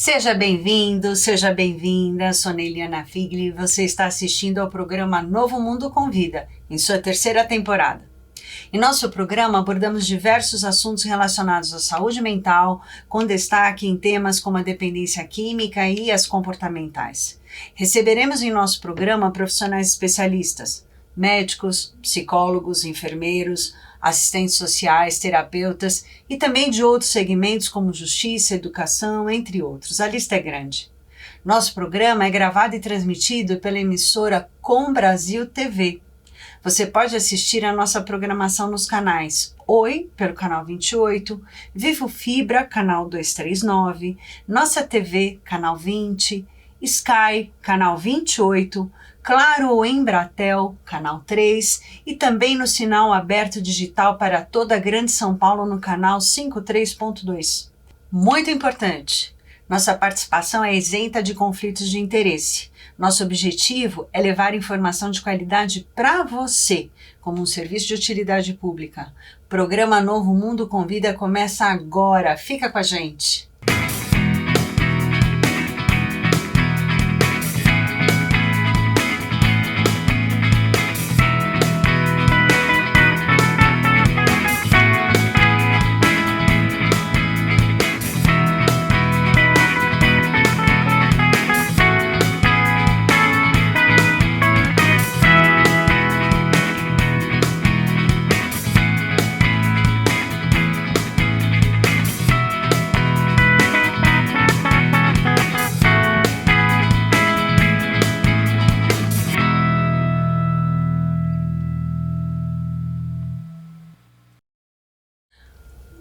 Seja bem-vindo, seja bem-vinda, sou Neiliana Figli e você está assistindo ao programa Novo Mundo Convida, em sua terceira temporada. Em nosso programa abordamos diversos assuntos relacionados à saúde mental, com destaque em temas como a dependência química e as comportamentais. Receberemos em nosso programa profissionais especialistas, médicos, psicólogos, enfermeiros, assistentes sociais, terapeutas e também de outros segmentos como justiça, educação, entre outros. A lista é grande. Nosso programa é gravado e transmitido pela emissora Com Brasil TV. Você pode assistir a nossa programação nos canais Oi, pelo canal 28, Vivo Fibra, canal 239, Nossa TV, canal 20, Sky, canal 28, Claro ou Embratel, canal 3 e também no sinal aberto digital para toda a Grande São Paulo no canal 53.2. Muito importante, nossa participação é isenta de conflitos de interesse. Nosso objetivo é levar informação de qualidade para você, como um serviço de utilidade pública. O programa Novo Mundo Convida começa agora. Fica com a gente!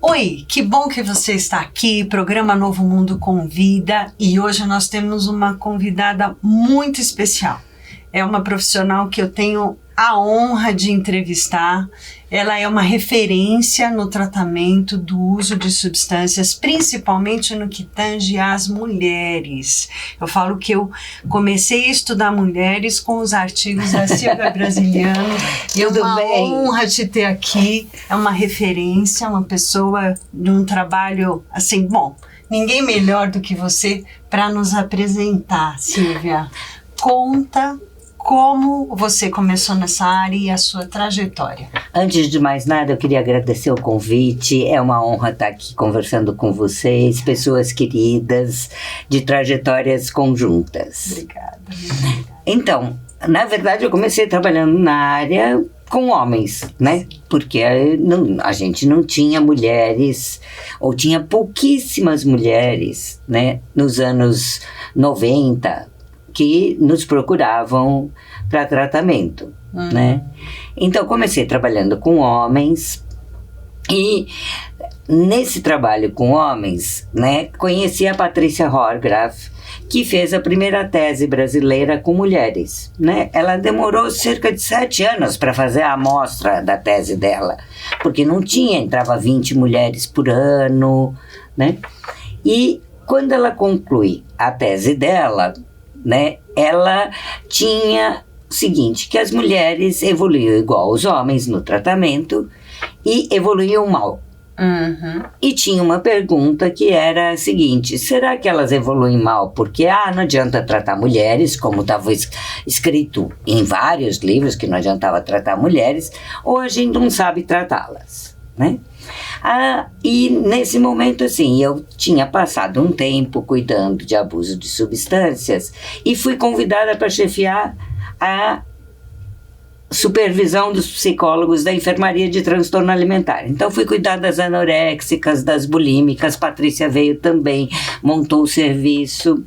Oi, que bom que você está aqui, programa Novo Mundo Convida, e hoje nós temos uma convidada muito especial. É uma profissional que eu tenho a honra de entrevistar. Ela é uma referência no tratamento do uso de substâncias, principalmente no que tange às mulheres. Eu falo que eu comecei a estudar mulheres com os artigos da Silvia Brasiliano. E é uma honra te ter aqui. É uma referência, uma pessoa de um trabalho assim, bom, ninguém melhor do que você para nos apresentar, Silvia. Conta como você começou nessa área e a sua trajetória. Antes de mais nada, eu queria agradecer o convite. É uma honra estar aqui conversando com vocês, pessoas queridas, de trajetórias conjuntas. Obrigada. Então, na verdade, eu comecei trabalhando na área com homens, né? Porque a gente não tinha mulheres, ou tinha pouquíssimas mulheres, né? Nos anos 90, que nos procuravam para tratamento, né? Então, comecei trabalhando com homens e nesse trabalho com homens, né, conheci a Patrícia Horgraf, que fez a primeira tese brasileira com mulheres, né? Ela demorou cerca de 7 anos para fazer a amostra da tese dela, porque não tinha, entrava 20 mulheres por ano, né? E quando ela conclui a tese dela, né, ela tinha o seguinte, que as mulheres evoluíam igual aos homens no tratamento e evoluíam mal. E tinha uma pergunta que era a seguinte: será que elas evoluem mal porque não adianta tratar mulheres, como estava escrito em vários livros que não adiantava tratar mulheres, ou a gente não sabe tratá-las, né? E nesse momento, assim, eu tinha passado um tempo cuidando de abuso de substâncias e fui convidada para chefiar a supervisão dos psicólogos da enfermaria de transtorno alimentar. Então fui cuidar das anoréxicas, das bulímicas. Patrícia veio também, montou o serviço.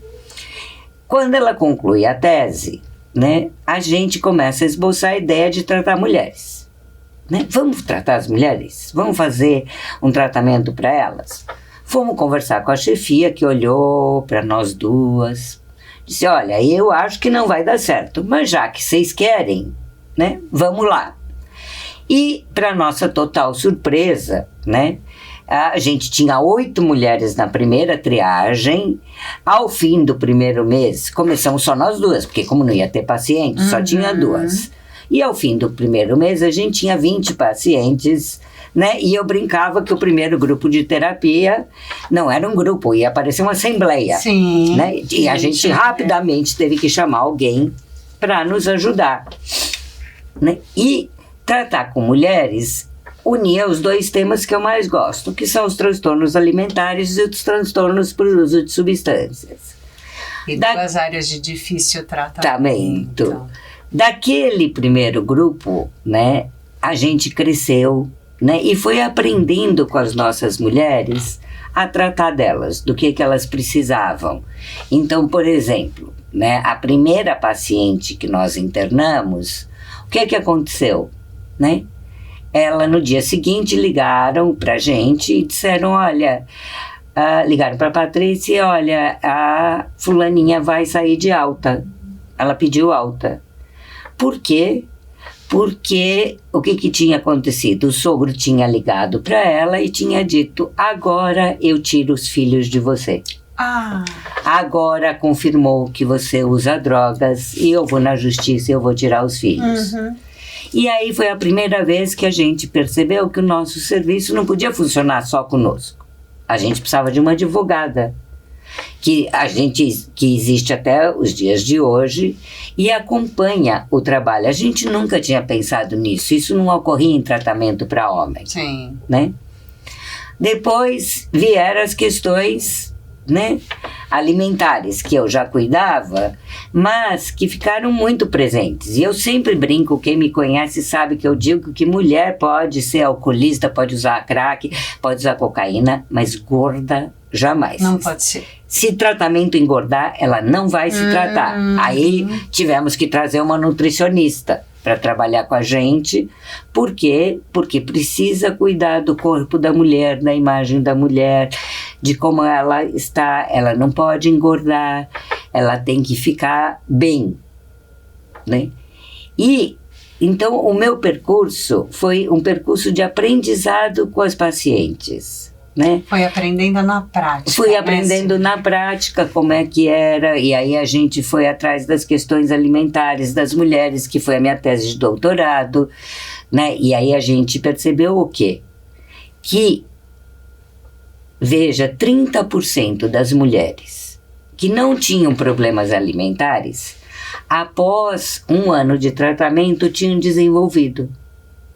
Quando ela conclui a tese, né, a gente começa a esboçar a ideia de tratar mulheres. Né? Vamos tratar as mulheres? Vamos fazer um tratamento para elas? Fomos conversar com a chefia, que olhou para nós duas, disse: olha, eu acho que não vai dar certo, mas já que vocês querem, né, vamos lá. E para nossa total surpresa, né, a gente tinha 8 mulheres na primeira triagem. Ao fim do primeiro mês, começamos só nós duas, porque como não ia ter paciente, só tinha 2. E ao fim do primeiro mês, a gente tinha 20 pacientes né? E eu brincava que o primeiro grupo de terapia não era um grupo, ia aparecer uma assembleia. Sim. Né? E a gente rapidamente teve que chamar alguém para nos ajudar. Né? E tratar com mulheres unia os dois temas que eu mais gosto, que são os transtornos alimentares e os transtornos por uso de substâncias. E duas áreas de difícil tratamento. Daquele primeiro grupo, né, a gente cresceu, né, e foi aprendendo com as nossas mulheres a tratar delas, do que elas precisavam. Então, por exemplo, né, a primeira paciente que nós internamos, o que aconteceu? Né? Ela, no dia seguinte, ligaram pra gente e disseram, olha, ligaram pra Patrícia, olha, a fulaninha vai sair de alta. Ela pediu alta. Por quê? Porque o que tinha acontecido? O sogro tinha ligado para ela e tinha dito, agora eu tiro os filhos de você. Agora confirmou que você usa drogas e eu vou na justiça e eu vou tirar os filhos. E aí foi a primeira vez que a gente percebeu que o nosso serviço não podia funcionar só conosco. A gente precisava de uma advogada. Que existe até os dias de hoje e acompanha o trabalho. A gente nunca tinha pensado nisso, isso não ocorria em tratamento para homens. Sim. Né? Depois vieram as questões, né, alimentares, que eu já cuidava, mas que ficaram muito presentes. E eu sempre brinco, quem me conhece sabe que eu digo que mulher pode ser alcoolista, pode usar crack, pode usar cocaína, mas gorda jamais. Não pode ser. Se tratamento engordar, ela não vai se tratar. Aí tivemos que trazer uma nutricionista para trabalhar com a gente. Por quê? Porque precisa cuidar do corpo da mulher, da imagem da mulher, de como ela está. Ela não pode engordar, ela tem que ficar bem, né? E então o meu percurso foi um percurso de aprendizado com as pacientes. Né? Foi aprendendo na prática. Fui aprendendo na prática como é que era, e aí a gente foi atrás das questões alimentares das mulheres, que foi a minha tese de doutorado, né? E aí a gente percebeu o quê? Que, veja, 30% das mulheres que não tinham problemas alimentares, após 1 ano de tratamento, tinham desenvolvido.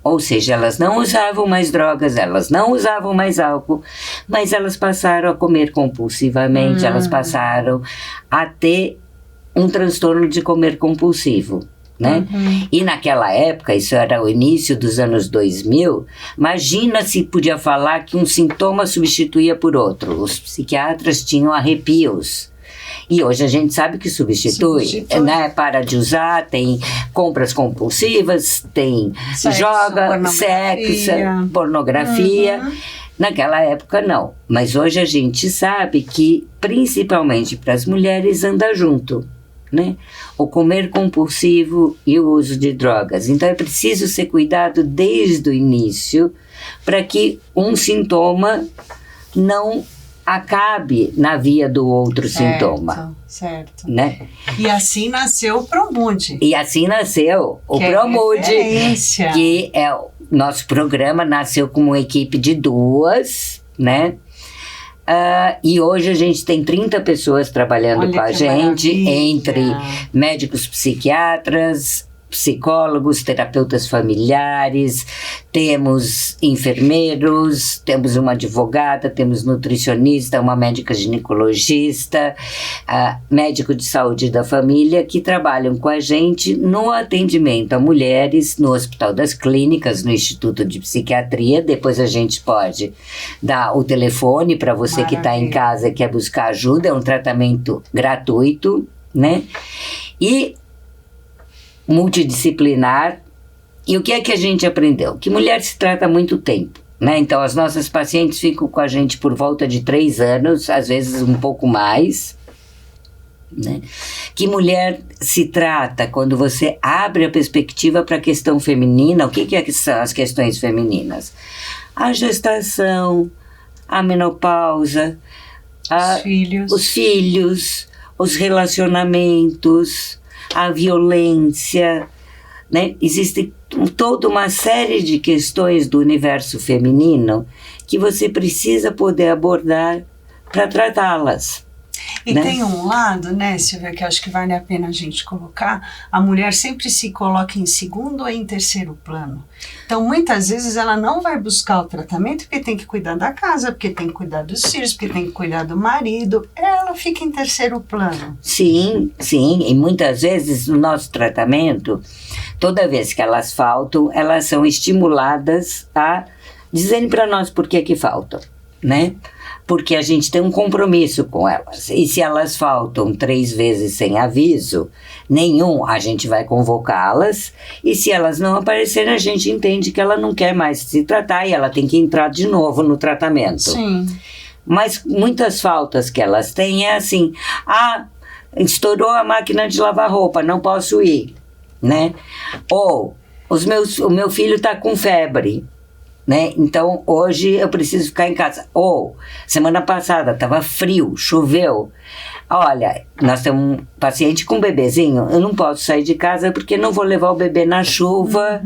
Ou seja, elas não usavam mais drogas, elas não usavam mais álcool, mas elas passaram a comer compulsivamente, elas passaram a ter um transtorno de comer compulsivo, né? E naquela época, isso era o início dos anos 2000, imagina se podia falar que um sintoma substituía por outro. Os psiquiatras tinham arrepios. E hoje a gente sabe que substitui. Né? Para de usar, tem compras compulsivas, tem pornografia. Naquela época não. Mas hoje a gente sabe que, principalmente para as mulheres, anda junto. Né? O comer compulsivo e o uso de drogas. Então é preciso ser cuidado desde o início para que um sintoma não acabe na via do outro sintoma. Certo. Né? E assim nasceu o Promude. E assim nasceu o Promude, que é o nosso programa, nasceu com uma equipe de 2, né? E hoje a gente tem 30 pessoas trabalhando com a gente, entre médicos psiquiatras, psicólogos, terapeutas familiares, temos enfermeiros, temos uma advogada, temos nutricionista, uma médica ginecologista, médico de saúde da família, que trabalham com a gente no atendimento a mulheres no Hospital das Clínicas, no Instituto de Psiquiatria. Depois a gente pode dar o telefone para você que está em casa e quer buscar ajuda, é um tratamento gratuito, né? E multidisciplinar. E o que é que a gente aprendeu? Que mulher se trata há muito tempo, né? Então as nossas pacientes ficam com a gente por volta de 3 anos, às vezes um pouco mais, né? Que mulher se trata quando você abre a perspectiva para a questão feminina. O que são as questões femininas? A gestação, a menopausa, os filhos, os relacionamentos, a violência, né? Existem toda uma série de questões do universo feminino que você precisa poder abordar para tratá-las. E né? tem um lado, né, Silvia, que acho que vale a pena a gente colocar, a mulher sempre se coloca em segundo ou em terceiro plano. Então, muitas vezes ela não vai buscar o tratamento porque tem que cuidar da casa, porque tem que cuidar dos filhos, porque tem que cuidar do marido. Ela fica em terceiro plano. Sim, e muitas vezes no nosso tratamento, toda vez que elas faltam, elas são estimuladas a dizerem para nós por que faltam, né? Porque a gente tem um compromisso com elas. E se elas faltam 3 vezes sem aviso, nenhum, a gente vai convocá-las. E se elas não aparecerem, a gente entende que ela não quer mais se tratar e ela tem que entrar de novo no tratamento. Sim. Mas muitas faltas que elas têm é assim, estourou a máquina de lavar roupa, não posso ir, né? Ou, o meu filho está com febre, né? Então hoje eu preciso ficar em casa. Ou semana passada estava frio, choveu. Olha, nós temos um paciente com um bebezinho, eu não posso sair de casa porque não vou levar o bebê na chuva,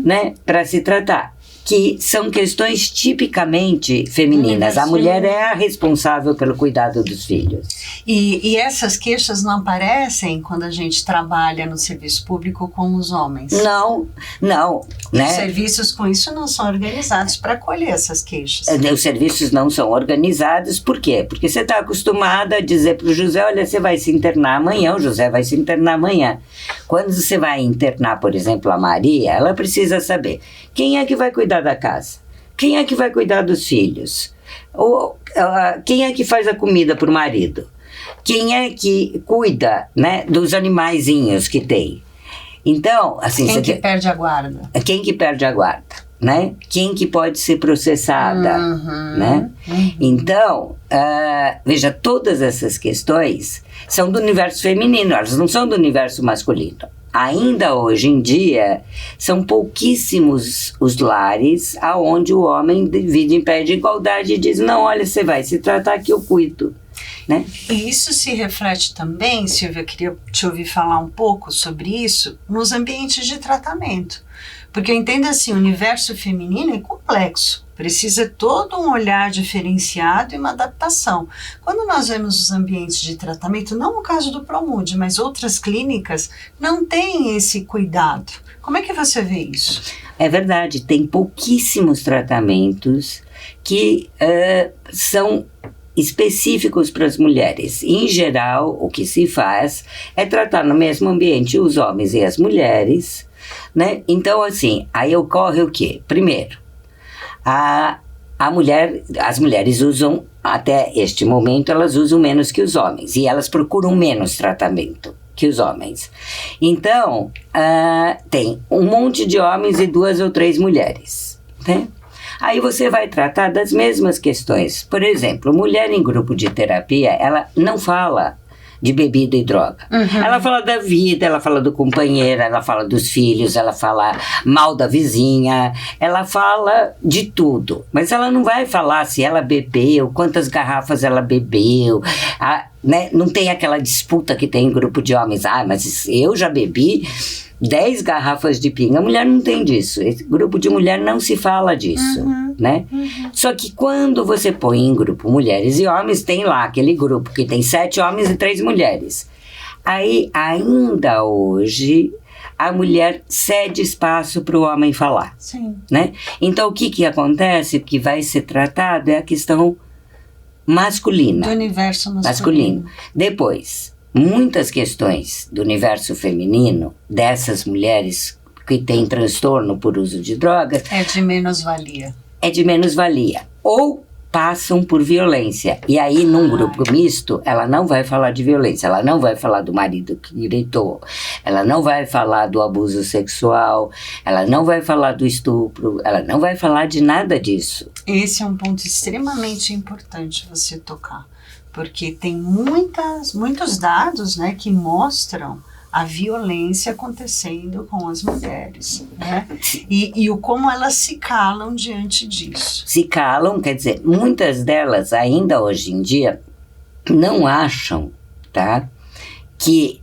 né, para se tratar. Que são questões tipicamente femininas. A mulher é a responsável pelo cuidado dos filhos. E essas queixas não aparecem quando a gente trabalha no serviço público com os homens? Não, né? Os serviços com isso não são organizados para acolher essas queixas. Os serviços não são organizados, por quê? Porque você está acostumada a dizer para o José, olha, você vai se internar amanhã, o José vai se internar amanhã. Quando você vai internar, por exemplo, a Maria, ela precisa saber quem é que vai cuidar da casa, quem é que vai cuidar dos filhos, quem é que faz a comida para o marido, quem é que cuida, né, dos animaizinhos que tem. Então, assim, quem que perde a guarda? Quem que perde a guarda, né? Quem que pode ser processada, né? Então, veja, todas essas questões são do universo feminino, elas não são do universo masculino. Ainda hoje em dia, são pouquíssimos os lares aonde o homem divide em pé de igualdade e diz, não, olha, você vai se tratar que eu cuido. Né? E isso se reflete também, Silvia, eu queria te ouvir falar um pouco sobre isso, nos ambientes de tratamento. Porque eu entendo assim, o universo feminino é complexo, precisa todo um olhar diferenciado e uma adaptação. Quando nós vemos os ambientes de tratamento, não no caso do Promude, mas outras clínicas, não tem esse cuidado. Como é que você vê isso? É verdade, tem pouquíssimos tratamentos que são específicos para as mulheres. Em geral, o que se faz é tratar no mesmo ambiente os homens e as mulheres, né? Então, assim, aí ocorre o quê? Primeiro, as mulheres usam, até este momento, elas usam menos que os homens e elas procuram menos tratamento que os homens. Então, tem um monte de homens e 2 ou 3 mulheres, né? Aí você vai tratar das mesmas questões. Por exemplo, mulher em grupo de terapia, ela não fala de bebida e droga. Ela fala da vida, ela fala do companheiro, ela fala dos filhos, ela fala mal da vizinha, ela fala de tudo. Mas ela não vai falar se ela bebeu, quantas garrafas ela bebeu, né? Não tem aquela disputa que tem em grupo de homens. Mas eu já bebi 10 garrafas de pinga. A mulher não tem disso. Esse grupo de mulher não se fala disso, né? Só que quando você põe em grupo mulheres e homens, tem lá aquele grupo que tem 7 homens e 3 mulheres. Aí, ainda hoje, a mulher cede espaço para o homem falar. Sim. Né? Então, o que acontece? Que vai ser tratado é a questão masculina. Do universo masculino. Depois, muitas questões do universo feminino, dessas mulheres que têm transtorno por uso de drogas... É de menos-valia. É de menos-valia. Ou passam por violência. E aí, num grupo misto, ela não vai falar de violência. Ela não vai falar do marido que gritou. Ela não vai falar do abuso sexual. Ela não vai falar do estupro. Ela não vai falar de nada disso. Esse é um ponto extremamente importante você tocar. Porque tem muitos dados, né, que mostram a violência acontecendo com as mulheres, né? E o como elas se calam diante disso. Se calam, quer dizer, muitas delas ainda hoje em dia não acham, tá, que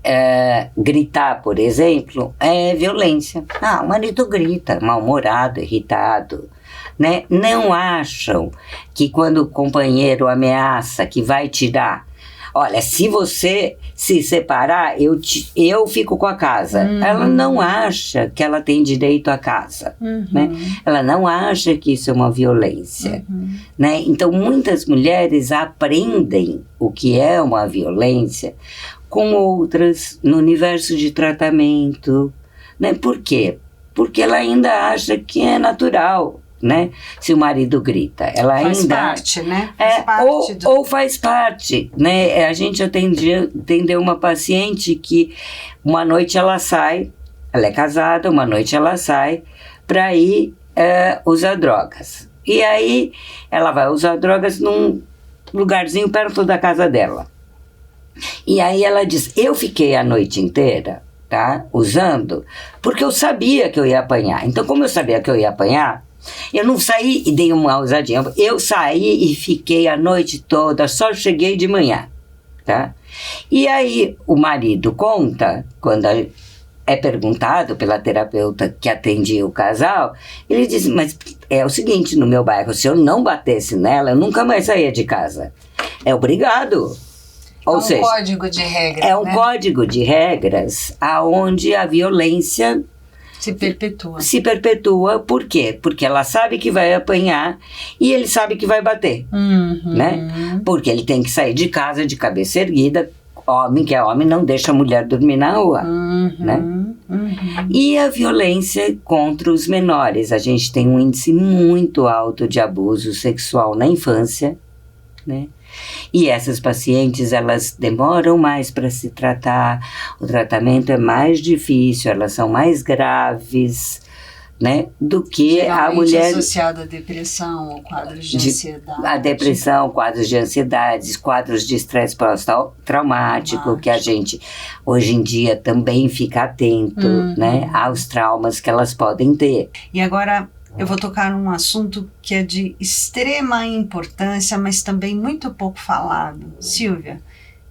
gritar, por exemplo, é violência. O marido grita, mal-humorado, irritado, né? Não acham que quando o companheiro ameaça que vai tirar, olha, se você se separar, eu fico com a casa. Ela não acha que ela tem direito à casa, né? Ela não acha que isso é uma violência, né? Então, muitas mulheres aprendem o que é uma violência com outras no universo de tratamento, né? Por quê? Porque ela ainda acha que é natural, né? Se o marido grita, ela faz ainda parte, né? Faz parte ou faz parte, né? A gente atendeu uma paciente que uma noite ela sai, ela é casada, uma noite ela sai para ir usar drogas. E aí ela vai usar drogas num lugarzinho perto da casa dela. E aí ela diz, eu fiquei a noite inteira, tá, usando, porque eu sabia que eu ia apanhar. Então, como eu sabia que eu ia apanhar, eu não saí e dei uma ousadinha. Eu saí e fiquei a noite toda, só cheguei de manhã, tá? E aí o marido conta, quando é perguntado pela terapeuta que atendia o casal, ele diz, mas é o seguinte, no meu bairro, se eu não batesse nela, eu nunca mais saía de casa. É obrigado. Ou seja, código de regras. É um código de regras onde a violência se perpetua. Por quê? Porque ela sabe que vai apanhar e ele sabe que vai bater, né? Porque ele tem que sair de casa de cabeça erguida. Homem que é homem não deixa a mulher dormir na rua, né? E a violência contra os menores. A gente tem um índice muito alto de abuso sexual na infância, né? E essas pacientes, elas demoram mais para se tratar, o tratamento é mais difícil, elas são mais graves, né, do que a mulher associada à depressão ou quadros de ansiedade. A depressão, quadros de ansiedade, quadros de estresse pós-traumático, que a gente hoje em dia também fica atento, né, aos traumas que elas podem ter. E agora eu vou tocar num assunto que é de extrema importância, mas também muito pouco falado. Silvia,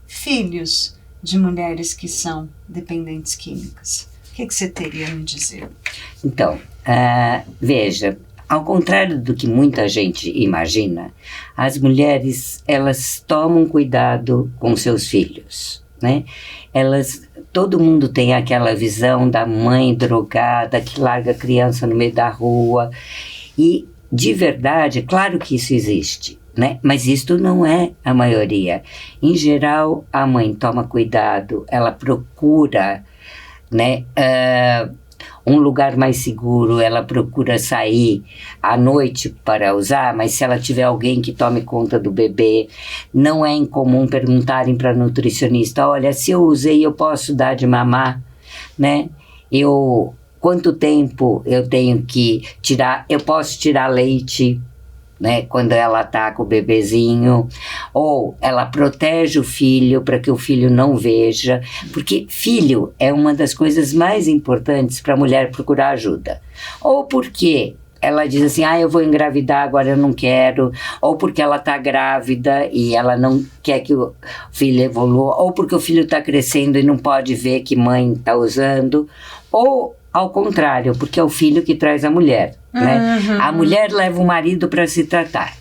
filhos de mulheres que são dependentes químicas. O que você teria a me dizer? Então, veja, ao contrário do que muita gente imagina, as mulheres, elas tomam cuidado com seus filhos, né? Todo mundo tem aquela visão da mãe drogada que larga a criança no meio da rua. E, de verdade, claro que isso existe, né? Mas isto não é a maioria. Em geral, a mãe toma cuidado, ela procura, né, um lugar mais seguro, ela procura sair à noite para usar, mas se ela tiver alguém que tome conta do bebê, não é incomum perguntarem para a nutricionista, olha, se eu usei, eu posso dar de mamar, né? Quanto tempo eu tenho que tirar, eu posso tirar leite, né, quando ela está com o bebezinho, ou ela protege o filho para que o filho não veja, porque filho é uma das coisas mais importantes para a mulher procurar ajuda, ou porque ela diz assim, eu vou engravidar, agora eu não quero, ou porque ela está grávida e ela não quer que o filho evolua, ou porque o filho está crescendo e não pode ver que mãe está usando, ou ao contrário, porque é o filho que traz a mulher, né? A mulher leva o marido para se tratar.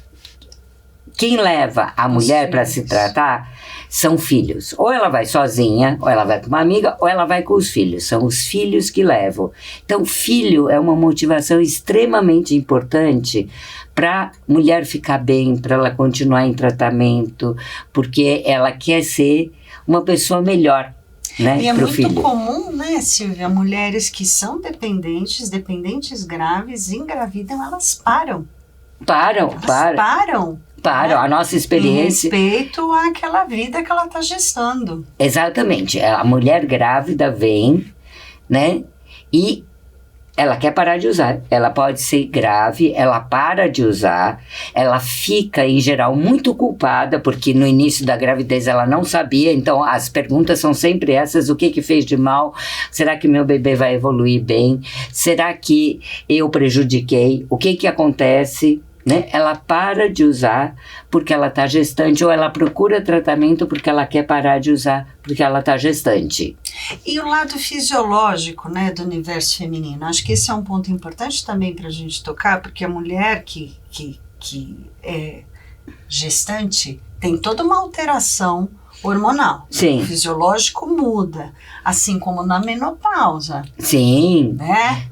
Quem leva a mulher para se tratar são filhos. Ou ela vai sozinha, ou ela vai com uma amiga, ou ela vai com os filhos. São os filhos que levam. Então, filho é uma motivação extremamente importante para a mulher ficar bem, para ela continuar em tratamento, porque ela quer ser uma pessoa melhor. Né, e é muito filho. Comum, né, Silvia, mulheres que são dependentes graves, engravidam, elas param. Param. A nossa experiência. Em respeito àquela vida que ela está gestando. Exatamente. A mulher grávida vem, né, e ela quer parar de usar. Ela pode ser grave, ela para de usar, ela fica, em geral, muito culpada, porque no início da gravidez ela não sabia, então as perguntas são sempre essas, o que fez de mal? Será que meu bebê vai evoluir bem? Será que eu prejudiquei? O que acontece? né? Ela para de usar porque ela está gestante, ou ela procura tratamento porque ela quer parar de usar porque ela está gestante. E o lado fisiológico, né, do universo feminino, acho que esse é um ponto importante também para a gente tocar, porque a mulher que é gestante tem toda uma alteração hormonal. Sim. O fisiológico muda, assim como na menopausa. Sim. Né?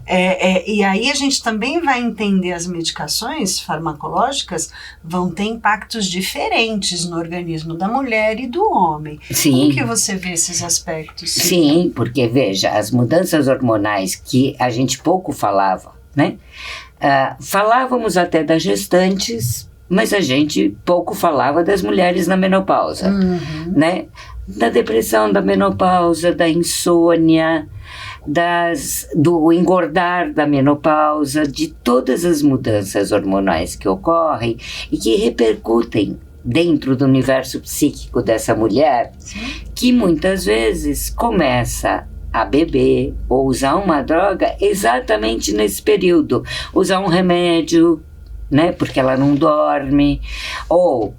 E aí a gente também vai entender as medicações farmacológicas vão ter impactos diferentes no organismo da mulher e do homem. Sim. Como que você vê esses aspectos? Sim, porque veja, as mudanças hormonais que a gente pouco falava, né? Falávamos até das gestantes, mas a gente pouco falava das mulheres na menopausa, né? Da depressão da menopausa, da insônia, do engordar da menopausa, de todas as mudanças hormonais que ocorrem e que repercutem dentro do universo psíquico dessa mulher, que muitas vezes começa a beber ou usar uma droga exatamente nesse período, usar um remédio, né, porque ela não dorme, ou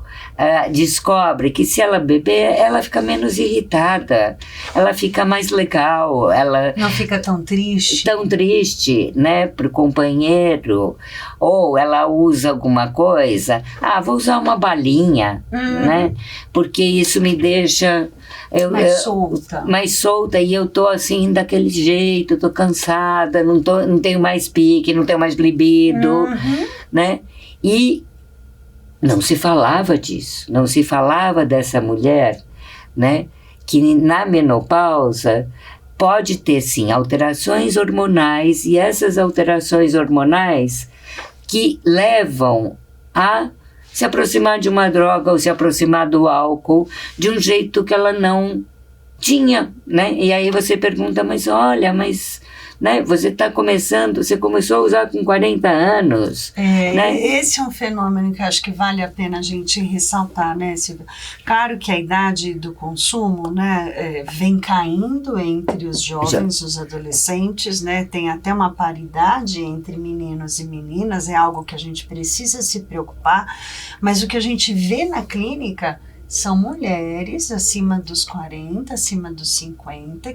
descobre que se ela beber, ela fica menos irritada, ela fica mais legal, ela não fica tão triste, né, pro companheiro, ou ela usa alguma coisa, vou usar uma balinha, né, porque isso me deixa mais solta, e eu tô assim daquele jeito, tô cansada, não tenho mais pique, não tenho mais libido, né? E não se falava disso, não se falava dessa mulher, né? Que na menopausa pode ter sim alterações hormonais, e essas alterações hormonais que levam a se aproximar de uma droga ou se aproximar do álcool de um jeito que ela não tinha, né? E aí você pergunta, mas olha, né, você começou a usar com 40 anos. Né? Esse é um fenômeno que acho que vale a pena a gente ressaltar, né, Silvia? Claro que a idade do consumo, né, vem caindo entre os jovens, os adolescentes, né, tem até uma paridade entre meninos e meninas, é algo que a gente precisa se preocupar, mas o que a gente vê na clínica são mulheres acima dos 40, acima dos 50,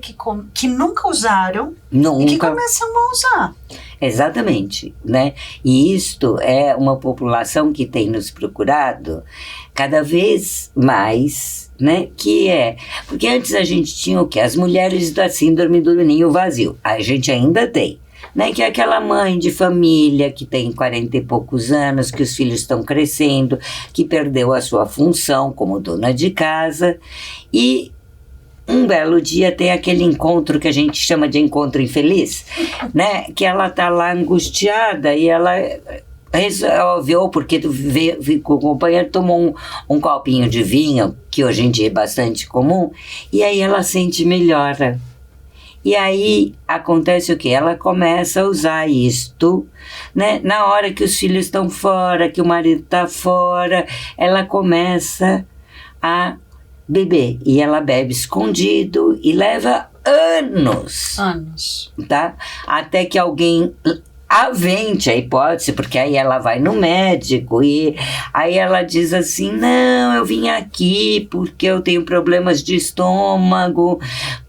que nunca usaram e que começam a usar. Exatamente, né? E isto é uma população que tem nos procurado cada vez mais, né? Porque antes a gente tinha o quê? As mulheres da síndrome do ninho vazio. A gente ainda tem. Né, que é aquela mãe de família que tem 40 e poucos anos, que os filhos estão crescendo, que perdeu a sua função como dona de casa, e um belo dia tem aquele encontro que a gente chama de encontro infeliz, né, que ela está lá angustiada e ela resolveu, porque o companheiro tomou um copinho de vinho, que hoje em dia é bastante comum, e aí ela sente melhora. E aí acontece o quê? Ela começa a usar isto, né? Na hora que os filhos estão fora, que o marido está fora, ela começa a beber. E ela bebe escondido e leva anos. Tá? Até que alguém avente a hipótese, porque aí ela vai no médico e aí ela diz assim, não, eu vim aqui porque eu tenho problemas de estômago,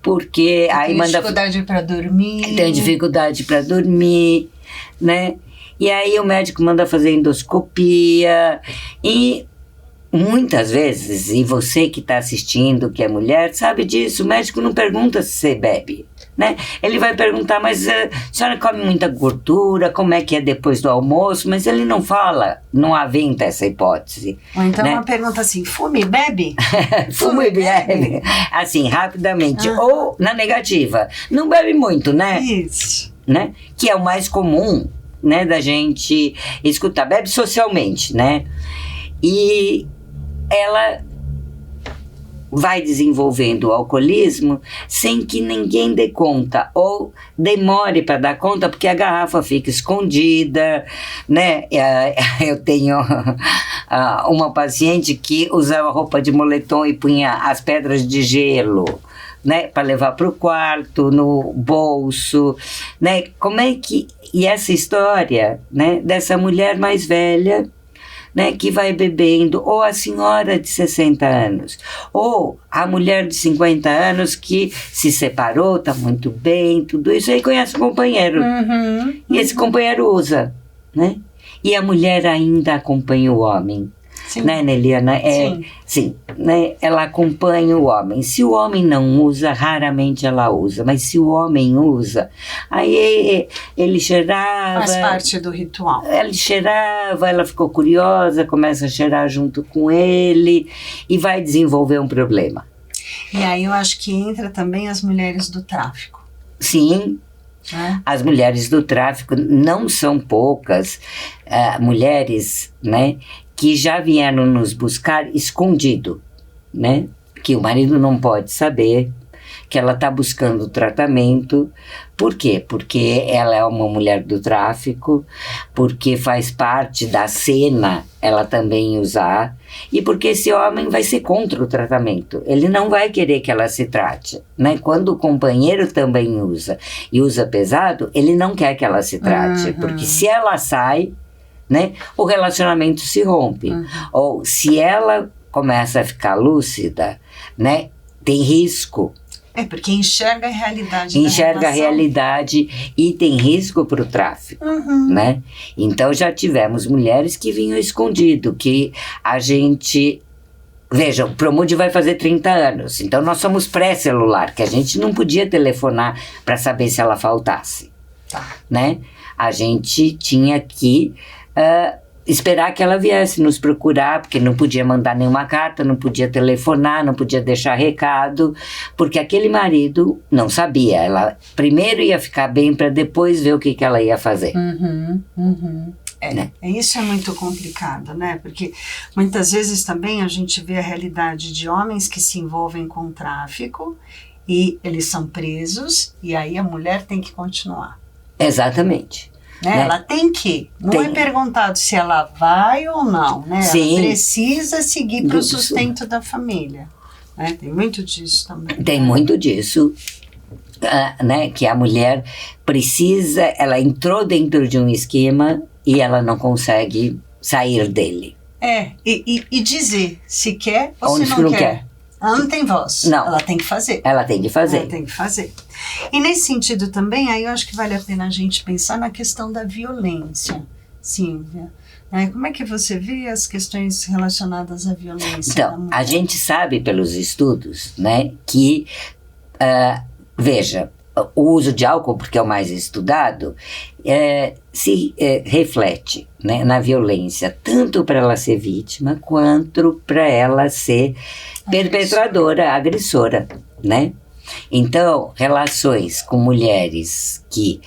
porque aí tenho dificuldade para dormir. Tenho dificuldade para dormir, né? E aí o médico manda fazer endoscopia e muitas vezes, e você que está assistindo, que é mulher, sabe disso, o médico não pergunta se você bebe, né? Ele vai perguntar, mas a senhora come muita gordura, como é que é depois do almoço, mas ele não fala, não aventa essa hipótese. Ou então, né? Uma pergunta assim, fuma e bebe? Fuma e bebe, assim, rapidamente, ou na negativa, não bebe muito, né? Isso. Né? Que é o mais comum, né, da gente escutar, bebe socialmente, né? E ela vai desenvolvendo o alcoolismo sem que ninguém dê conta, ou demore para dar conta, porque a garrafa fica escondida, né? Eu tenho uma paciente que usava roupa de moletom e punha as pedras de gelo né, para levar para o quarto, no bolso, né? Como é que... E essa história, né, dessa mulher mais velha, né, que vai bebendo, ou a senhora de 60 anos, ou a mulher de 50 anos que se separou, está muito bem, tudo isso, aí conhece um companheiro. E esse companheiro usa, né? E a mulher ainda acompanha o homem. Sim. Né, Neliana? Sim, né? Ela acompanha o homem. Se o homem não usa, raramente ela usa. Mas se o homem usa, aí ele cheirava... Faz parte do ritual. Ele cheirava, ela ficou curiosa, começa a cheirar junto com ele e vai desenvolver um problema. E aí eu acho que entra também as mulheres do tráfico. Sim. As mulheres do tráfico não são poucas mulheres, né, que já vieram nos buscar escondido, né, que o marido não pode saber que ela está buscando tratamento. Por quê? Porque ela é uma mulher do tráfico, porque faz parte da cena ela também usar, e porque esse homem vai ser contra o tratamento. Ele não vai querer que ela se trate, né? Quando o companheiro também usa, e usa pesado, ele não quer que ela se trate, porque se ela sai, né, o relacionamento se rompe. Ou se ela começa a ficar lúcida, né, tem risco. Porque enxerga a realidade. Enxerga a realidade e tem risco para o tráfico, né? Então já tivemos mulheres que vinham escondido, que a gente... Veja, o Promude vai fazer 30 anos, então nós somos pré-celular, que a gente não podia telefonar para saber se ela faltasse, né? A gente tinha que... esperar que ela viesse nos procurar, porque não podia mandar nenhuma carta, não podia telefonar, não podia deixar recado, porque aquele marido não sabia. Ela primeiro ia ficar bem para depois ver o que ela ia fazer. Né? Isso é muito complicado, né? Porque muitas vezes também a gente vê a realidade de homens que se envolvem com tráfico e eles são presos e aí a mulher tem que continuar. Exatamente. Né? Ela tem que, não é perguntado se ela vai ou não, né? Sim. Ela precisa seguir para o sustento da família, né? Tem muito disso também. Tem muito disso, né? Que a mulher precisa, ela entrou dentro de um esquema e ela não consegue sair dele. E dizer se quer ou onde se não quer. Ela não tem voz, não. Ela tem que fazer. Ela tem que fazer. Ela tem que fazer. E nesse sentido também, aí eu acho que vale a pena a gente pensar na questão da violência, Silvia. Como é que você vê as questões relacionadas à violência? Então, a gente sabe pelos estudos, né, que, veja, o uso de álcool, porque é o mais estudado, se reflete, né, na violência, tanto para ela ser vítima, quanto para ela ser perpetradora, agressora, né? Então, relações com mulheres que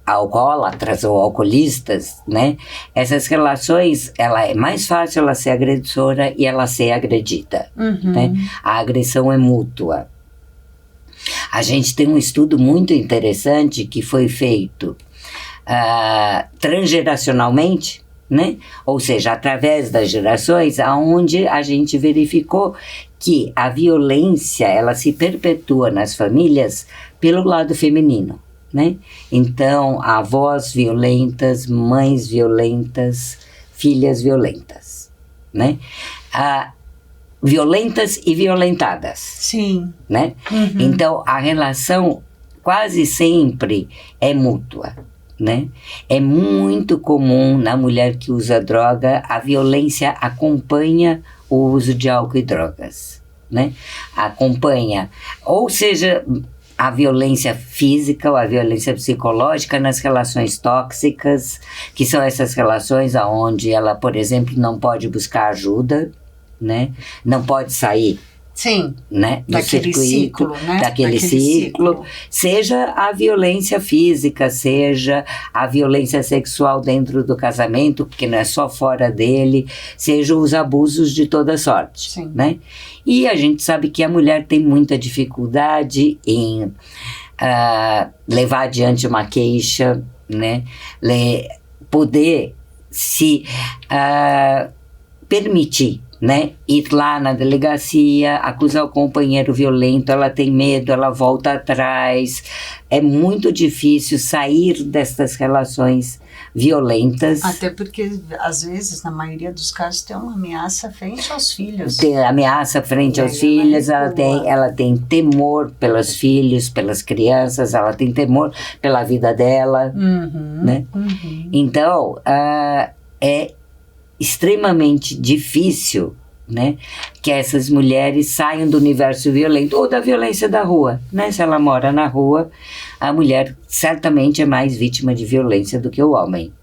alcoólatras ou alcoolistas, né? Essas relações, ela é mais fácil ela ser agressora e ela ser agredida, né? A agressão é mútua. A gente tem um estudo muito interessante que foi feito transgeracionalmente, né? Ou seja, através das gerações, aonde a gente verificou que a violência, ela se perpetua nas famílias pelo lado feminino, né? Então, avós violentas, mães violentas, filhas violentas, né? Violentas e violentadas. Sim. Né? Então, a relação quase sempre é mútua, né? É muito comum na mulher que usa droga, a violência acompanha o uso de álcool e drogas, né? Acompanha, ou seja, a violência física ou a violência psicológica nas relações tóxicas, que são essas relações onde ela, por exemplo, não pode buscar ajuda, né? Não pode sair. Sim, né? daquele ciclo, né? Daquele ciclo, seja a violência física, seja a violência sexual dentro do casamento, porque não é só fora dele, seja os abusos de toda sorte. Sim. Né? E a gente sabe que a mulher tem muita dificuldade em levar adiante uma queixa, né? Poder se permitir, né? Ir lá na delegacia, acusar o companheiro violento, ela tem medo, ela volta atrás. É muito difícil sair dessas relações violentas. Até porque, às vezes, na maioria dos casos, tem uma ameaça frente aos filhos. Tem ameaça frente aos filhos, ela tem temor pelos filhos, pelas crianças, ela tem temor pela vida dela, né? Então, é extremamente difícil, né, que essas mulheres saiam do universo violento ou da violência da rua, né? Se ela mora na rua, a mulher certamente é mais vítima de violência do que o homem.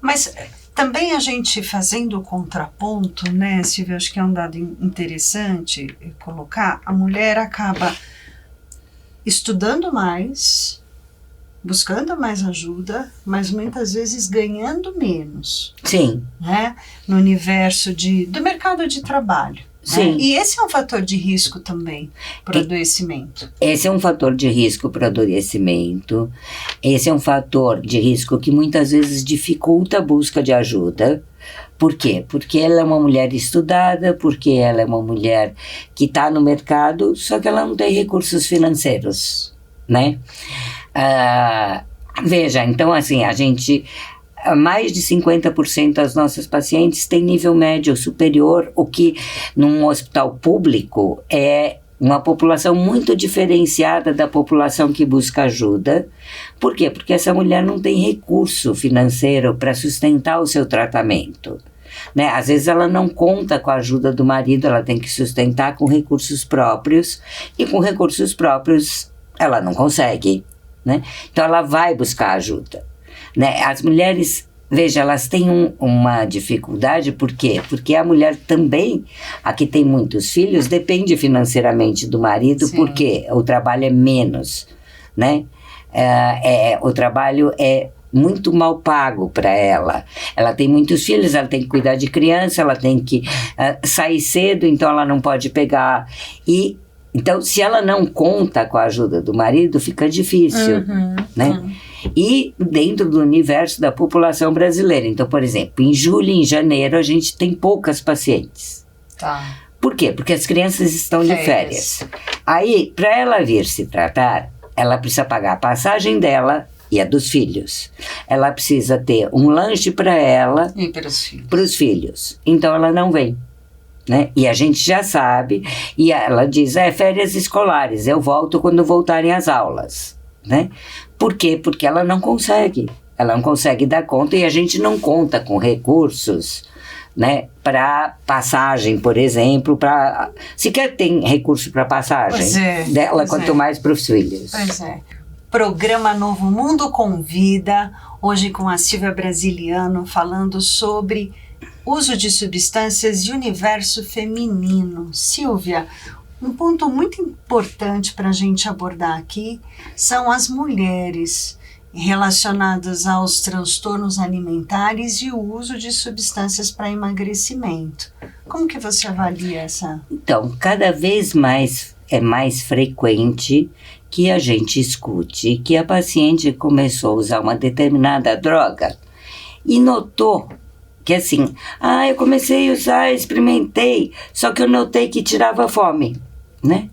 Mas também a gente fazendo o contraponto, né, Silvia, acho que é um dado interessante colocar, a mulher acaba estudando mais, buscando mais ajuda, mas muitas vezes ganhando menos. Sim. Né? No universo do mercado de trabalho. Sim. Né? E esse é um fator de risco também para o adoecimento. Esse é um fator de risco para o adoecimento. Esse é um fator de risco que muitas vezes dificulta a busca de ajuda. Por quê? Porque ela é uma mulher estudada, porque ela é uma mulher que está no mercado, só que ela não tem recursos financeiros, né? Veja, então assim, a gente, mais de 50% das nossas pacientes têm nível médio superior, o que num hospital público é uma população muito diferenciada da população que busca ajuda. Por quê? Porque essa mulher não tem recurso financeiro para sustentar o seu tratamento. Né? Às vezes ela não conta com a ajuda do marido, ela tem que sustentar com recursos próprios, e com recursos próprios ela não consegue. Né? Então ela vai buscar ajuda, né? As mulheres, veja, elas têm uma dificuldade, por quê? Porque a mulher também, a que tem muitos filhos, depende financeiramente do marido. Sim. Porque o trabalho é menos, né? O trabalho é muito mal pago para ela. Ela tem muitos filhos, ela tem que cuidar de criança, ela tem que sair cedo, então ela não pode pegar. Então, se ela não conta com a ajuda do marido, fica difícil, né? E dentro do universo da população brasileira. Então, por exemplo, em julho e em janeiro, a gente tem poucas pacientes. Tá. Por quê? Porque as crianças estão de férias. Aí, para ela vir se tratar, ela precisa pagar a passagem dela e a dos filhos. Ela precisa ter um lanche para ela e para os filhos. Então, ela não vem. Né? E a gente já sabe, e ela diz, férias escolares, eu volto quando voltarem as aulas, né? Por quê? Porque ela não consegue dar conta, e a gente não conta com recursos, né, para passagem, por exemplo, sequer tem recurso para passagem dela, quanto mais para os filhos. Pois é. Programa Novo Mundo Convida, hoje com a Silvia Brasiliano, falando sobre uso de substâncias e universo feminino. Silvia, um ponto muito importante para a gente abordar aqui são as mulheres relacionadas aos transtornos alimentares e o uso de substâncias para emagrecimento. Como que você avalia essa? Então, cada vez mais é mais frequente que a gente escute que a paciente começou a usar uma determinada droga e notou que assim, eu comecei a usar, experimentei, só que eu notei que tirava fome, né?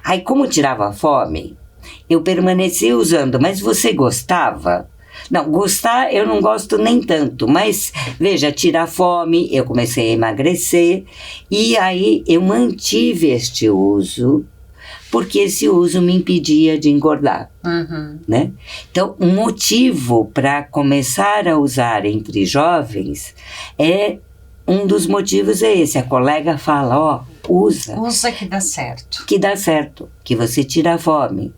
Aí como tirava fome, eu permaneci usando, mas você gostava? Não, gostar eu não gosto nem tanto, mas veja, tirar fome, eu comecei a emagrecer, e aí eu mantive este uso, porque esse uso me impedia de engordar, né? Então, um motivo para começar a usar entre jovens um dos motivos é esse. A colega fala, usa. Usa que dá certo. Que dá certo, que você tira a fome,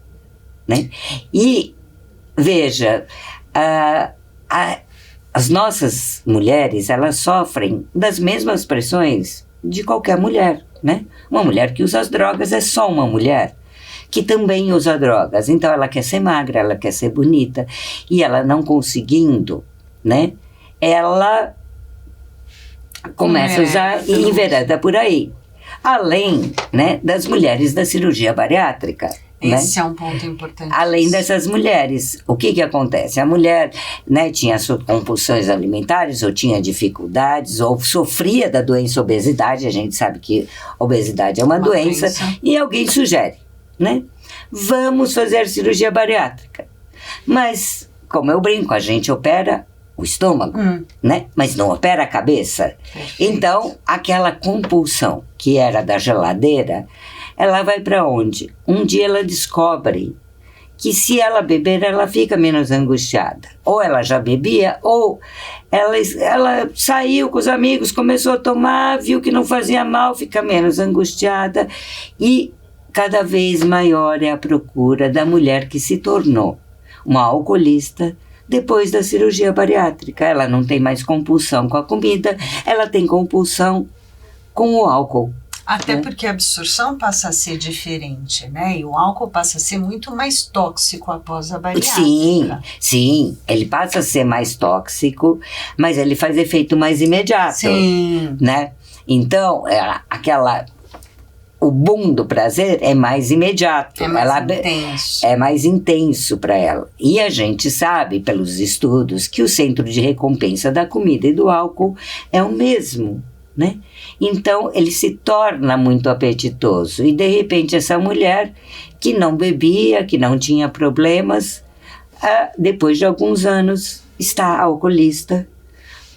né? E, veja, as nossas mulheres, elas sofrem das mesmas pressões de qualquer mulher, né? Uma mulher que usa as drogas é só uma mulher que também usa drogas. Então ela quer ser magra, ela quer ser bonita, e ela não conseguindo, né? Ela começa a usar e envereda por aí. Além, né, das mulheres da cirurgia bariátrica. Esse é um ponto importante. Além dessas mulheres, o que acontece? A mulher, né, tinha compulsões alimentares, ou tinha dificuldades, ou sofria da doença obesidade. A gente sabe que obesidade é uma doença. E alguém sugere, né? Vamos fazer cirurgia bariátrica. Mas, como eu brinco, a gente opera o estômago, né? Mas não opera a cabeça. Perfeito. Então, aquela compulsão que era da geladeira, ela vai para onde? Um dia ela descobre que se ela beber, ela fica menos angustiada. Ou ela já bebia, ou ela saiu com os amigos, começou a tomar, viu que não fazia mal, fica menos angustiada. E cada vez maior é a procura da mulher que se tornou uma alcoolista depois da cirurgia bariátrica. Ela não tem mais compulsão com a comida, ela tem compulsão com o álcool. Até porque a absorção passa a ser diferente, né? E o álcool passa a ser muito mais tóxico após a bariátrica. Sim, ele passa a ser mais tóxico, mas ele faz efeito mais imediato. Sim. Né? Então, o boom do prazer é mais imediato. É mais intenso. É mais intenso para ela. E a gente sabe, pelos estudos, que o centro de recompensa da comida e do álcool é o mesmo, né? Então, ele se torna muito apetitoso. E, de repente, essa mulher que não bebia, que não tinha problemas, depois de alguns anos, está alcoolista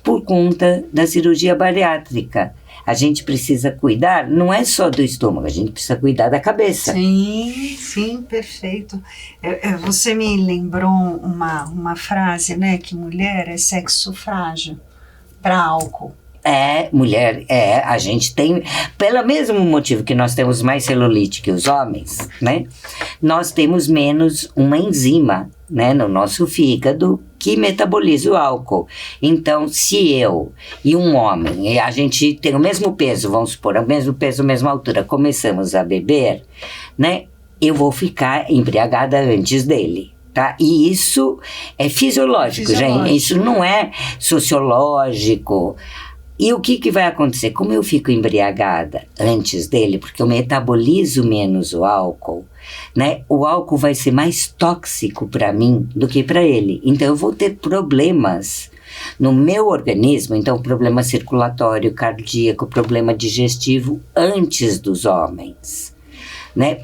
por conta da cirurgia bariátrica. A gente precisa cuidar, não é só do estômago, a gente precisa cuidar da cabeça. Sim, perfeito. Você me lembrou uma frase, né? Que mulher é sexo frágil para álcool. Mulher, a gente tem, pelo mesmo motivo que nós temos mais celulite que os homens, né? Nós temos menos uma enzima, né, no nosso fígado que metaboliza o álcool. Então, se eu e um homem, e a gente tem o mesmo peso, vamos supor, o mesmo peso, a mesma altura, começamos a beber, né? Eu vou ficar embriagada antes dele. Tá? E isso é fisiológico, gente. Isso não é sociológico. E o que vai acontecer? Como eu fico embriagada antes dele, porque eu metabolizo menos o álcool, né? O álcool vai ser mais tóxico para mim do que para ele. Então eu vou ter problemas no meu organismo, então problema circulatório, cardíaco, problema digestivo antes dos homens. Né?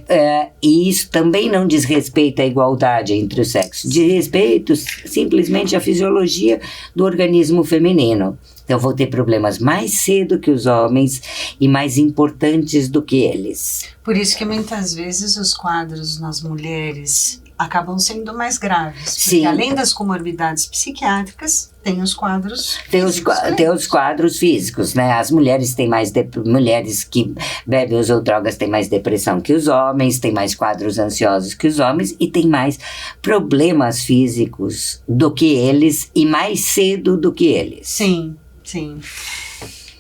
E isso também não diz respeito à igualdade entre os sexos, diz respeito simplesmente à fisiologia do organismo feminino. Então, eu vou ter problemas mais cedo que os homens e mais importantes do que eles. Por isso que muitas vezes os quadros nas mulheres acabam sendo mais graves. Porque Sim. Além das comorbidades psiquiátricas, tem os quadros físicos. Tem os quadros físicos, né? As mulheres têm mais... mulheres que bebem ou usam drogas têm mais depressão que os homens, têm mais quadros ansiosos que os homens e têm mais problemas físicos do que eles e mais cedo do que eles. Sim.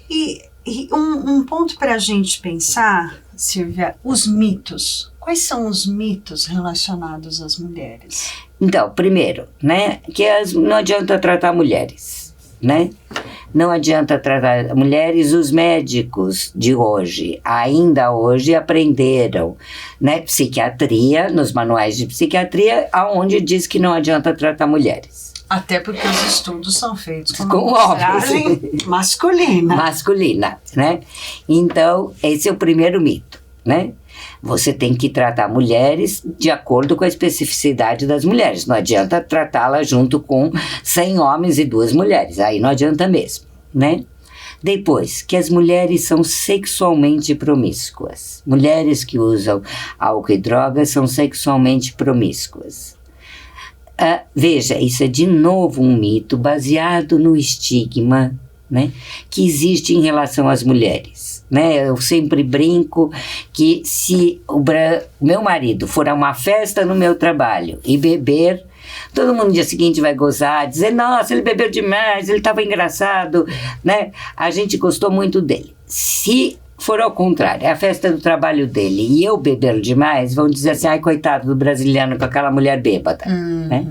E um ponto para a gente pensar, Silvia, os mitos. Quais são os mitos relacionados às mulheres? Então, primeiro, né, que não adianta tratar mulheres, né? Não adianta tratar mulheres. Os médicos de hoje, ainda hoje, aprenderam, né, psiquiatria, nos manuais de psiquiatria, aonde diz que não adianta tratar mulheres. Até porque os estudos são feitos com homens. Masculina, né? Então, esse é o primeiro mito, né? Você tem que tratar mulheres de acordo com a especificidade das mulheres. Não adianta tratá-la junto com 100 homens e 2 mulheres. Aí não adianta mesmo, né? Depois, que as mulheres são sexualmente promíscuas. Mulheres que usam álcool e drogas são sexualmente promíscuas. Veja, isso é de novo um mito baseado no estigma, né, que existe em relação às mulheres. Né? Eu sempre brinco que se o meu marido for a uma festa no meu trabalho e beber, todo mundo no dia seguinte vai gozar, dizer, nossa, ele bebeu demais, ele estava engraçado, né? A gente gostou muito dele. Se for ao contrário, é a festa do trabalho dele e eu beber demais, vão dizer assim, ai, coitado do brasiliano com aquela mulher bêbada. Né?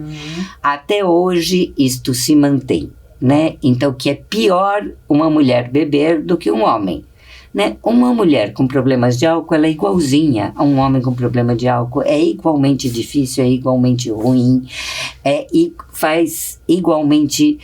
Até hoje isto se mantém, né? Então, que é pior uma mulher beber do que um homem. né? Uma mulher com problemas de álcool, ela é igualzinha a um homem com problema de álcool, é igualmente difícil, é igualmente ruim, e faz igualmente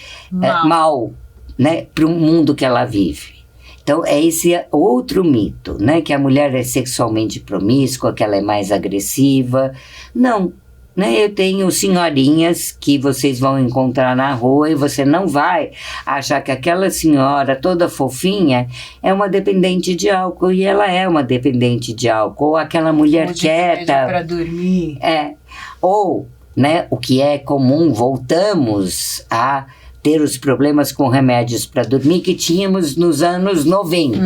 mal, né, para o mundo que ela vive. Então, é esse outro mito, né, que a mulher é sexualmente promíscua, que ela é mais agressiva. Não, né, eu tenho senhorinhas que vocês vão encontrar na rua e você não vai achar que aquela senhora toda fofinha é uma dependente de álcool, e ela é uma dependente de álcool. Ou aquela mulher quieta. Para dormir. Ou, né, o que é comum, voltamos a ter os problemas com remédios para dormir que tínhamos nos anos 90,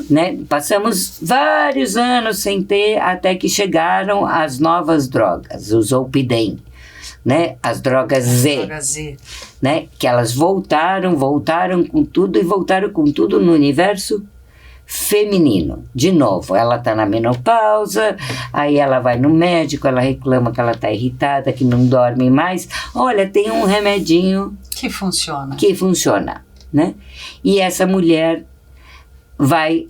né? Passamos vários anos sem ter, até que chegaram as novas drogas, os Zolpidem, né? As drogas Z, né? Que elas voltaram com tudo, e voltaram com tudo no universo feminino. De novo, ela está na menopausa, aí ela vai no médico, ela reclama que ela está irritada, que não dorme mais. Olha, tem um remedinho que funciona. Né? E essa mulher vai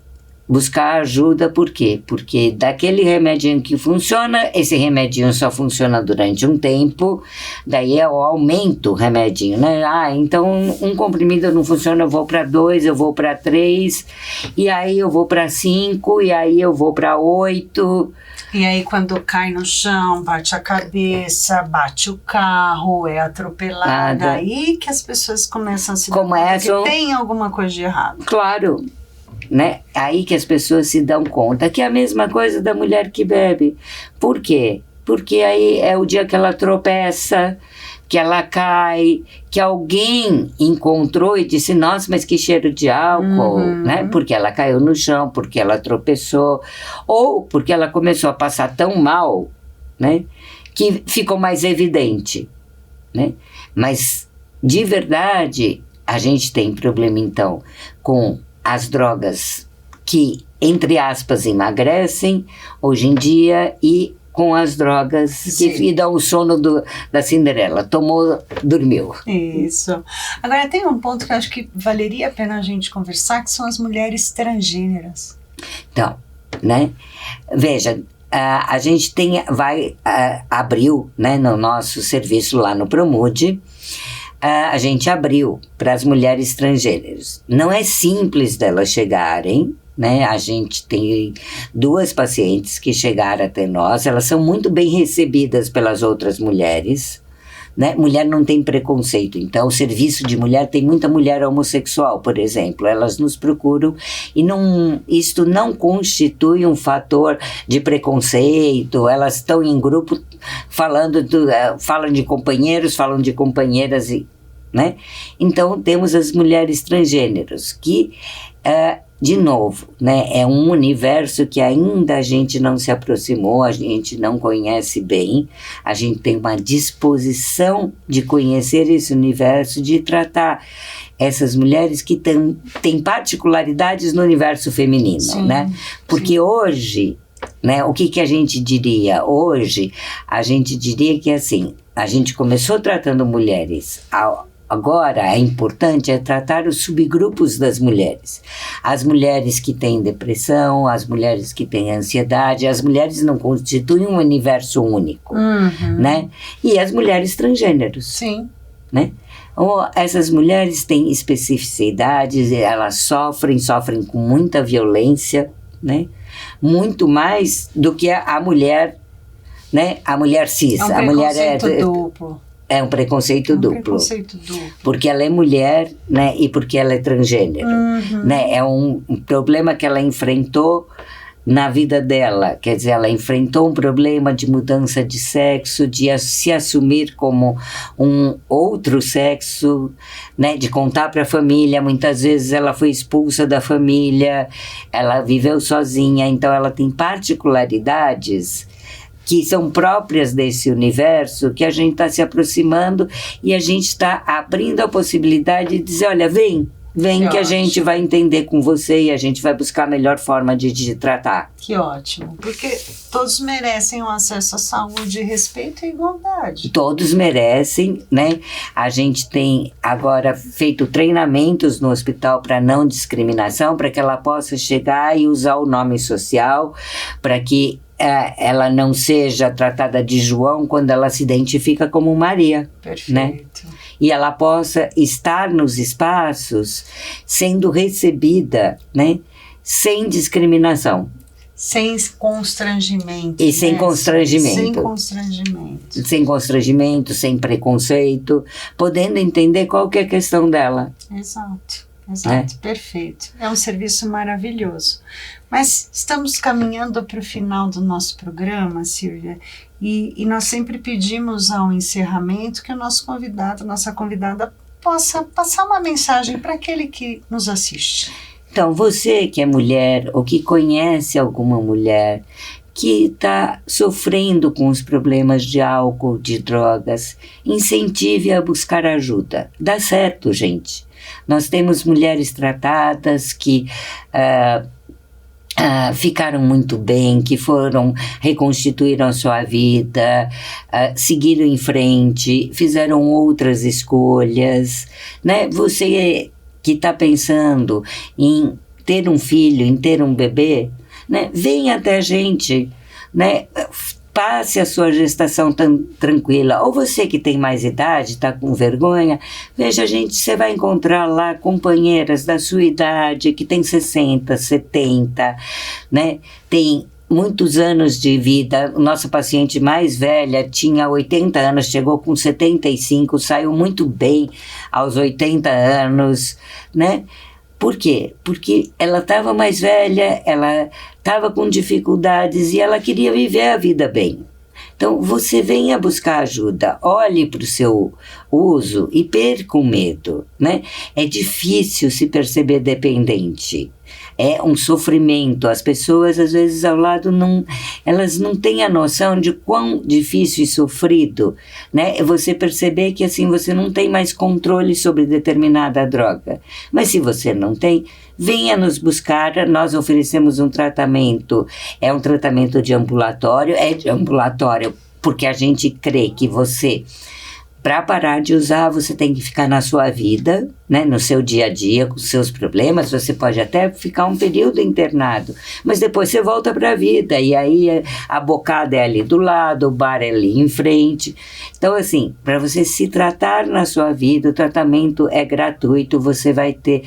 buscar ajuda, por quê? Porque daquele remedinho que funciona, esse remedinho só funciona durante um tempo, daí eu aumento o remedinho, né? Então um comprimido não funciona, eu vou para 2, eu vou para 3, e aí eu vou para 5, e aí eu vou para 8. E aí quando cai no chão, bate a cabeça, bate o carro, é atropelada, aí que as pessoas começam a se dar conta que tem alguma coisa de errado. Claro. Né? Aí que as pessoas se dão conta que é a mesma coisa da mulher que bebe. Por quê? Porque aí é o dia que ela tropeça, que ela cai, que alguém encontrou e disse, nossa, mas que cheiro de álcool, né? Porque ela caiu no chão, porque ela tropeçou, ou porque ela começou a passar tão mal, né, que ficou mais evidente, né? Mas, de verdade, a gente tem problema, então, com as drogas que, entre aspas, emagrecem hoje em dia, e com as drogas que dão o sono da Cinderela. Tomou, dormiu. Isso. Agora, tem um ponto que eu acho que valeria a pena a gente conversar, que são as mulheres transgêneras. Então, né? Veja, a gente abriu, né, no nosso serviço lá no Promude, a gente abriu para as mulheres transgêneras. Não é simples delas chegarem, né? A gente tem 2 pacientes que chegaram até nós, elas são muito bem recebidas pelas outras mulheres, né? Mulher não tem preconceito, então o serviço de mulher tem muita mulher homossexual, por exemplo, elas nos procuram, e isto não constitui um fator de preconceito, elas estão em grupo falam de companheiros, falam de companheiras, né? Então temos as mulheres transgêneros que, de novo, né, é um universo que ainda a gente não se aproximou, a gente não conhece bem, a gente tem uma disposição de conhecer esse universo, de tratar essas mulheres que têm particularidades no universo feminino, sim, né? Porque hoje, né, o que a gente diria? Hoje, a gente diria que, assim, a gente começou tratando mulheres. Agora, é importante tratar os subgrupos das mulheres. As mulheres que têm depressão, as mulheres que têm ansiedade, as mulheres não constituem um universo único, né? E as mulheres transgêneros. Sim. Né? Essas mulheres têm especificidades, elas sofrem com muita violência, né? Muito mais do que a mulher, né? A mulher cis. É um preconceito duplo. É um preconceito duplo. Preconceito duplo. Porque ela é mulher, né? E porque ela é transgênero. Né? É um problema que ela enfrentou na vida dela. Quer dizer, ela enfrentou um problema de mudança de sexo, de se assumir como um outro sexo, né? De contar para a família. Muitas vezes ela foi expulsa da família, ela viveu sozinha, então ela tem particularidades que são próprias desse universo, que a gente está se aproximando e a gente está abrindo a possibilidade de dizer, olha, vem, Vem que a gente vai entender com você e a gente vai buscar a melhor forma de te tratar. Que ótimo, porque todos merecem um acesso à saúde, respeito e igualdade. Todos merecem, né? A gente tem agora feito treinamentos no hospital para não discriminação, para que ela possa chegar e usar o nome social, para que ela não seja tratada de João quando ela se identifica como Maria. Perfeito. Né? E ela possa estar nos espaços sendo recebida, né? Sem discriminação. Sem constrangimento. E sem né? constrangimento. Sem constrangimento. Sem constrangimento, sem preconceito, podendo entender qual que é a questão dela. Exato. Perfeito. É um serviço maravilhoso. Mas estamos caminhando para o final do nosso programa, Silvia, e nós sempre pedimos ao encerramento que o nosso convidado, nossa convidada, possa passar uma mensagem para aquele que nos assiste. Então, você que é mulher ou que conhece alguma mulher que está sofrendo com os problemas de álcool, de drogas, incentive a buscar ajuda. Dá certo, gente. Nós temos mulheres tratadas que ficaram muito bem, que reconstituíram a sua vida, seguiram em frente, fizeram outras escolhas, né? Você que está pensando em ter um filho, em ter um bebê, né? Venha até a gente, né? Passe a sua gestação tranquila. Ou você que tem mais idade, está com vergonha, veja, gente, você vai encontrar lá companheiras da sua idade, que tem 60, 70, né? Tem muitos anos de vida. Nossa paciente mais velha tinha 80 anos, chegou com 75, saiu muito bem aos 80 anos, né? Por quê? Porque ela estava mais velha, ela estava com dificuldades e ela queria viver a vida bem. Então, você venha buscar ajuda, olhe para o seu uso e perca o medo, né? É difícil se perceber dependente. É um sofrimento. As pessoas, às vezes, ao lado, elas não têm a noção de quão difícil e sofrido, né? É você perceber que, assim, você não tem mais controle sobre determinada droga. Mas se você não tem, venha nos buscar. Nós oferecemos um tratamento. É um tratamento de ambulatório. É de ambulatório porque a gente crê que você, para parar de usar, você tem que ficar na sua vida, né, no seu dia a dia, com seus problemas. Você pode até ficar um período internado, mas depois você volta para a vida, e aí a bocada é ali do lado, o bar é ali em frente. Então, assim, para você se tratar na sua vida, o tratamento é gratuito, você vai ter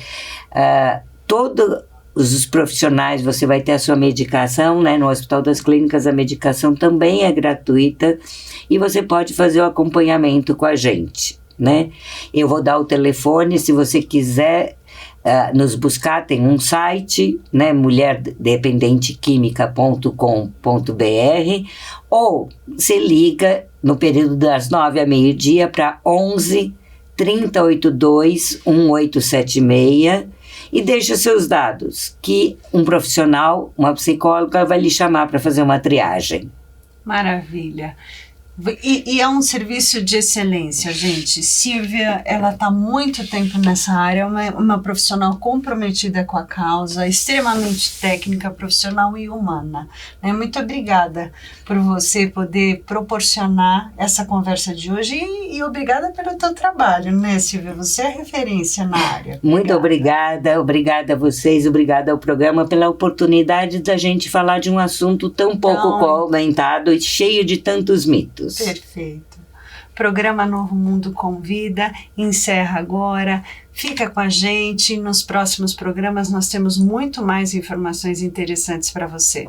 todos os profissionais, você vai ter a sua medicação, né? No Hospital das Clínicas a medicação também é gratuita e você pode fazer o acompanhamento com a gente, né? Eu vou dar o telefone, se você quiser nos buscar, tem um site, né? mulherdependentequimica.com.br, ou você liga no período das 9 a meio-dia para 11 3082 1876 e deixa seus dados, que um profissional, uma psicóloga, vai lhe chamar para fazer uma triagem. Maravilha. E é um serviço de excelência, gente. Silvia, ela está há muito tempo nessa área, uma profissional comprometida com a causa, extremamente técnica, profissional e humana. Muito obrigada por você poder proporcionar essa conversa de hoje e obrigada pelo teu trabalho, né, Silvia? Você é referência na área. Muito obrigada a vocês, obrigada ao programa pela oportunidade da gente falar de um assunto tão pouco comentado e cheio de tantos mitos. Perfeito. Programa Novo Mundo Convida encerra agora. Fica com a gente. Nos próximos programas nós temos muito mais informações interessantes para você.